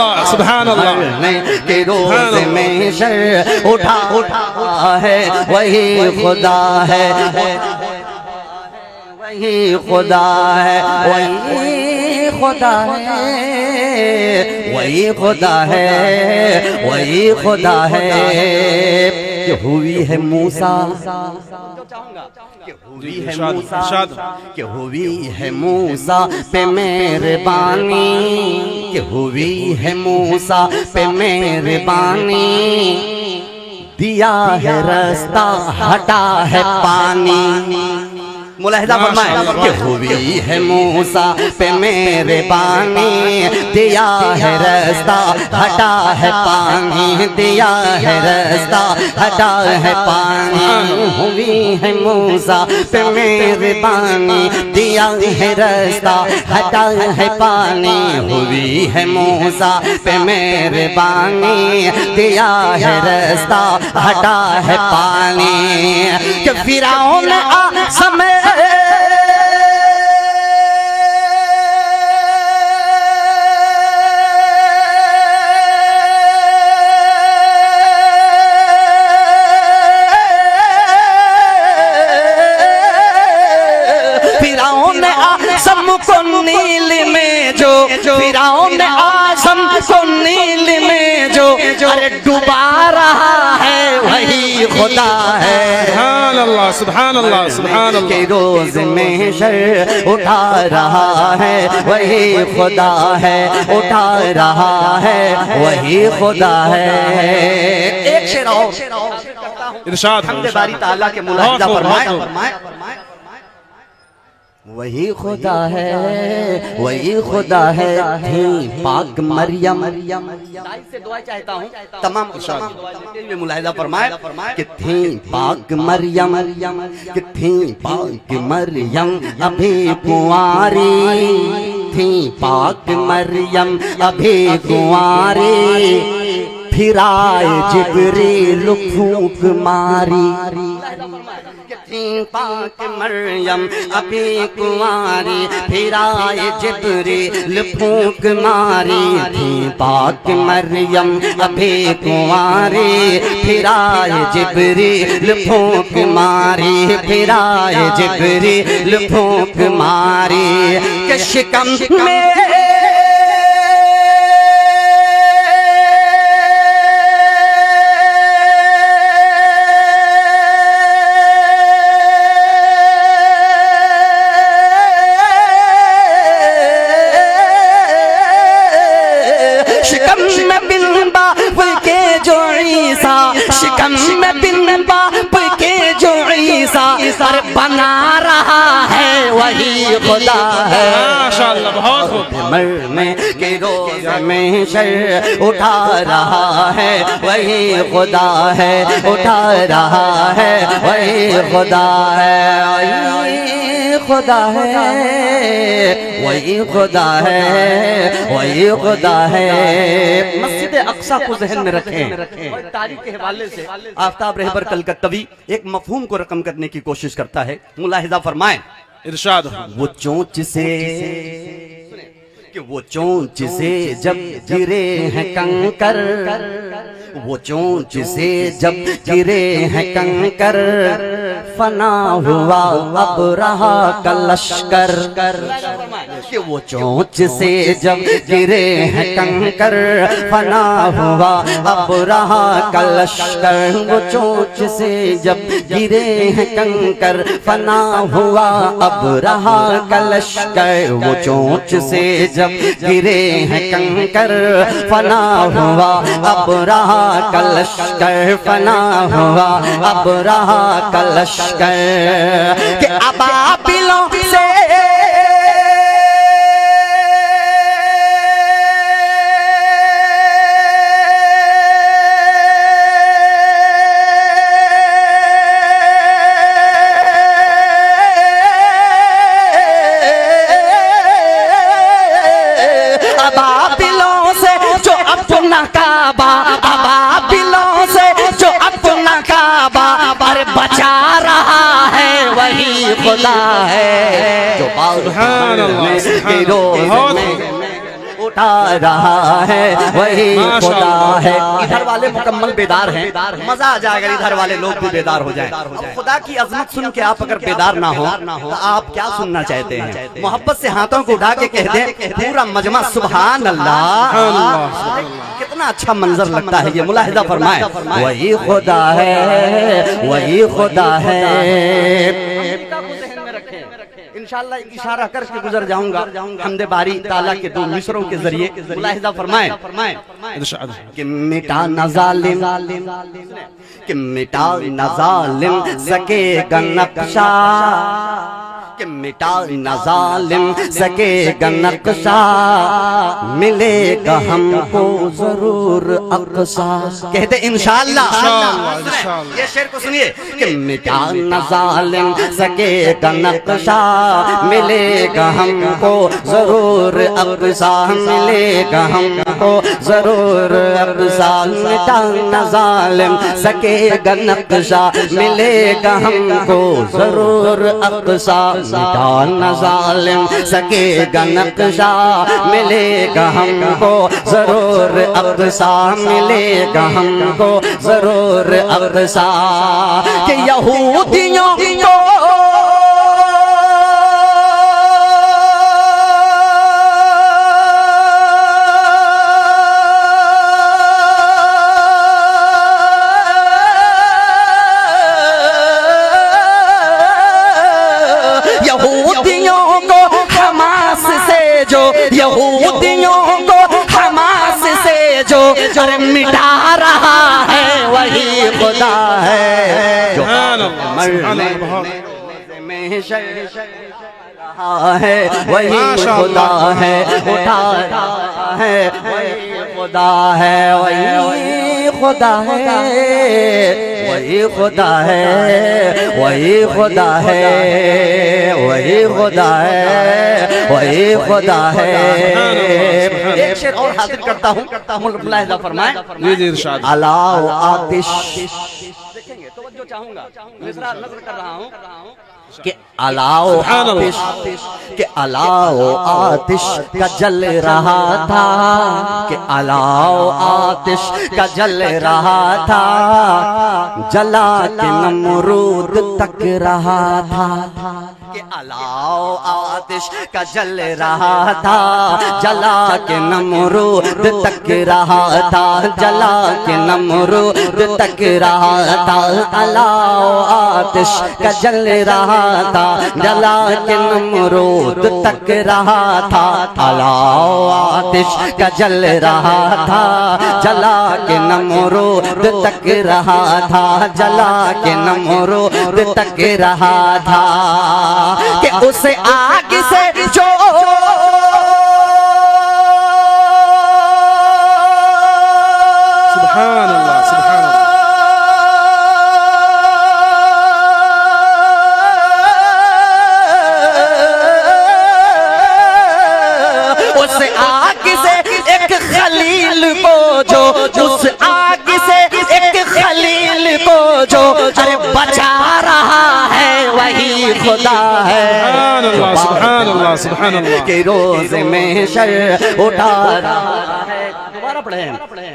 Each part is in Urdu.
اللہ سبحان اللہ مرنے کے روز میں شر اٹھا ہے وہی خدا ہے وہی خدا ہے وہی خدا ہے وہی خدا ہے وہی خدا ہے کہ ہوئی ہے موسیٰ کہ ہوئی ہے موسیٰ کہ ہوئی ہے موسیٰ پہ مہربانی کہ ہوئی ہے موسیٰ پہ مہربانی دیا ہے رستہ ہٹا ہے پانی ملاحظہ فرمائیں کہ ہوئی ہے موسیٰ پہ مہربانی دیا ہے رستہ ہٹا ہے پانی دیا ہے رستہ ہٹا ہے پانی ہوئی ہے موسیٰ پہ مہربانی دیا ہے رستہ ہٹا ہے پانی ہوئی ہے موسیٰ پہ مہربانی دیا ہے رستہ ہٹا ہے پانی کہ فرعون آسم نیل میں جو فرعون اعظم کو نیل میں جو ارے ڈوبا رہا ہے وہی خدا ہے سبحان اللہ سبحان اللہ سبحان اللہ کہ روز میں شر اٹھا رہا ہے وہی خدا ہے اٹھا رہا ہے وہی خدا ہے ایک شعر اور ارشاد حمد باری تعالیٰ کے ملاحظہ فرمائیں وہی خدا ہے وہی خدا ہے تھی پاک مریم سے دعا چاہتا ہوں تمام ملاحظہ فرمائے کہ تھی پاک مریم کہ تھی پاک مریم ابھی کنواری تھی پاک مریم ابھی کنواری پھر آئے جبریل پھونک ماری تھی پاک مریم ابھی کنواری پھر آئے جبریل پھونک ماری تھی پاک مریم ابھی کنواری پھر آئے جبریل پھونک ماری پھر آئے جبریل پھونک ماری کہ شکم میں شکم میں بن باپ کے جو عیسیٰ بنا رہا ہے وہی خدا ہے ماشاءاللہ بہت خوب مرنے کے روز میں شر اٹھا رہا ہے وہی خدا ہے اٹھا رہا ہے وہی خدا ہے وہی خدا ہے وہی خدا ہے وہی خدا ہے مسجد اقصی کو ذہن میں رکھیں اور تاریخ کے حوالے سے آفتاب رہبر کلکتوی ایک مفہوم کو رقم کرنے کی کوشش کرتا ہے ملاحظہ فرمائیں ارشاد وہ چونچ سے کہ وہ چونچ سے جب گرے ہیں کنکر وہ چونچ سے جب گرے ہیں کنکر فنا ہوا اب رہا کا لشکر کہ وہ چونچ سے جب گرے ہیں کنکر فنا ہوا اب رہا کا لشکر وہ چونچ سے جب گرے ہیں کنکر فنا ہوا اب رہا کا لشکر وہ چونچ سے جب گرے ہیں کنکر فنا ہوا اب رہا کا لشکر فنا ہوا اب رہا کا لشکر کہ ابابیلوں سے خدا ہے جو سبحان اللہ روز میں لوٹا رہا ہے وہی خدا ہے۔ ادھر والے مکمل بیدار ہیں، مزہ آ جائے اگر ادھر والے لوگ بھی بیدار ہو جائیں۔ خدا کی عظمت سن کے آپ اگر بیدار نہ ہو تو آپ کیا سننا چاہتے ہیں؟ محبت سے ہاتھوں کو اٹھا کے کہہ دیں پورا مجمع سبحان اللہ۔ کتنا اچھا منظر لگتا ہے یہ، ملاحظہ فرمائیں۔ وہی خدا ہے وہی خدا ہے۔ انشاءاللہ ایک اشارہ کر کے گزر جاؤں گا حمد باری تعالیٰ کے دو مصروں کے ذریعے، ملاحظہ فرمائیں کہ مٹا نہ ظالم، کہ مٹا نہ ظالم سکے گا نقشہ، کہ مٹا نہ ظالم سکے گا نقشہ، ملے گا ہم کو ضرور اقصا۔ کہتے انشاءاللہ، یہ شعر کو سنیے کہ مٹا نہ ظالم سکے گا نقشہ، ملے گا ہم کو ضرور اقصا، ملے گا ہم کو ضرور اقصا۔ مٹا نہ ظالم سکے گا نقشہ، ملے گا ہم کو ضرور اقصا۔ مٹا نہ ظالم سکے گا نقشہ، ملے گا ہم کو ضرور اقصا، ملے گا ہم کو ضرور اقصا۔ کہ یہودیوں کو یہودیوں کو حماس سے جو مٹا رہا ہے وہی خدا ہے، جو مرنے میں رہا ہے وہی خدا ہے، اٹھا رہا ہے وہی خدا ہے، وہی خدا ہے، وہی خدا ہے، وہی خدا ہے، وہی خدا ہے، وہی خدا ہے۔ ایک شعر اور حاضر کرتا ہوں، ملاحظہ فرمائیں۔ علاؤ آتش، دیکھیں گے توجہ چاہوں گا، مصرع نظر کر رہا ہوں کہ علاؤ آتش، کہ علاؤ آتش کا جل رہا تھا، کہ علاؤ آتش کا جل رہا تھا، جلا کے نمرود تک رہا تھا، کہ علاؤ آتش کا جل رہا تھا، جلا کے نمرود تک رہا تھا، جلا کے نمرود تک رہا تھا۔ علاؤ آتش کا جل رہا تھا، جلا کے نمرود تک رہا تھا، علاؤ آتش کا جل رہا تھا، جلا کے نمرود تک رہا تھا، جلا کے نمرود تک رہا تھا۔ کہ اس آگ سے جو سبحان اللہ، سبحان اللہ، اس آگ سے ایک خلیل کو جو، اس آگ سے ایک خلیل کو جو بچا رہا ہے وہی خدا ہے۔ سبحان اللہ، سبحان اللہ، کہ روز میں شر اٹھا رہا ہے۔ دوبارہ پڑھیں،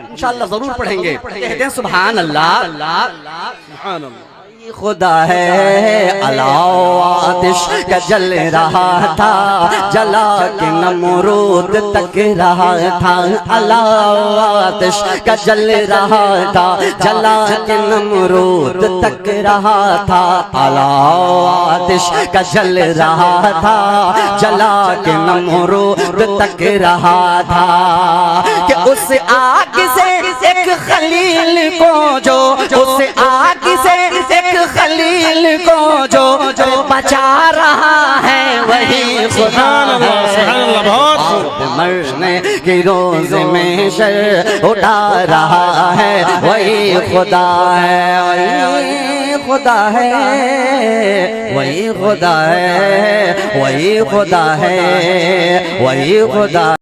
انشاءاللہ ضرور پڑھیں گے، کہتے ہیں سبحان اللہ، سبحان اللہ۔ خدا ہے۔ علاؤ آتش کا جل رہا تھا، جلا کے نمرود تک رہا تھا، علاؤ آتش کا جل رہا تھا، جلا کے نمرود تک رہا تھا، علاؤ آتش کا جل رہا تھا، جلا کے نمرود تک رہا تھا۔ کہ اس آگ سے ایک خلیل کو جو، اس آگ سے ایک خلیل کو جو بچا رہا ہے وہی خدا ہے۔ سبحان اللہ، بہت خوب۔ مرنے کی روز میں شر اٹھا رہا ہے وہی خدا ہے، وہی خدا ہے، وہی خدا ہے، وہی خدا ہے، وہی خدا